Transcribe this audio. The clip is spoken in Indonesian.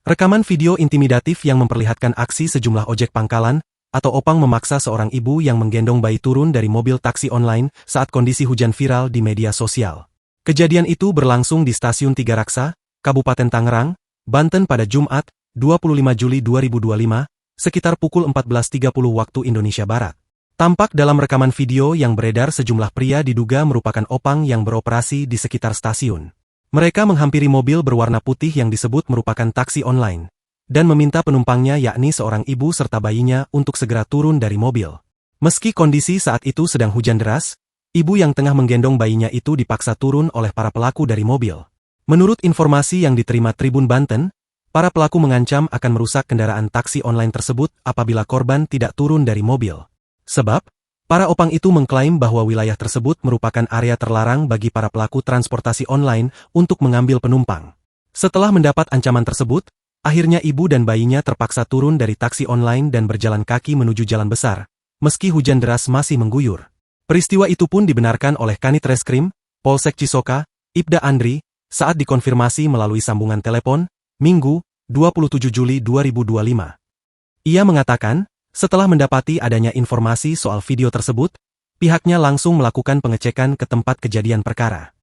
Rekaman video intimidatif yang memperlihatkan aksi sejumlah ojek pangkalan atau opang memaksa seorang ibu yang menggendong bayi turun dari mobil taksi online saat kondisi hujan viral di media sosial. Kejadian itu berlangsung di Stasiun Tiga Raksa, Kabupaten Tangerang, Banten pada Jumat, 25 Juli 2025, sekitar pukul 14.30 waktu Indonesia Barat. Tampak dalam rekaman video yang beredar sejumlah pria diduga merupakan opang yang beroperasi di sekitar stasiun. Mereka menghampiri mobil berwarna putih yang disebut merupakan taksi online, dan meminta penumpangnya yakni seorang ibu serta bayinya untuk segera turun dari mobil. Meski kondisi saat itu sedang hujan deras, ibu yang tengah menggendong bayinya itu dipaksa turun oleh para pelaku dari mobil. Menurut informasi yang diterima Tribun Banten, para pelaku mengancam akan merusak kendaraan taksi online tersebut apabila korban tidak turun dari mobil. Sebab, para opang itu mengklaim bahwa wilayah tersebut merupakan area terlarang bagi para pelaku transportasi online untuk mengambil penumpang. Setelah mendapat ancaman tersebut, akhirnya ibu dan bayinya terpaksa turun dari taksi online dan berjalan kaki menuju jalan besar, meski hujan deras masih mengguyur. Peristiwa itu pun dibenarkan oleh Kanit Reskrim, Polsek Cisoka, Ibda Andri, saat dikonfirmasi melalui sambungan telepon, Minggu, 27 Juli 2025. Ia mengatakan, setelah mendapati adanya informasi soal video tersebut, pihaknya langsung melakukan pengecekan ke tempat kejadian perkara.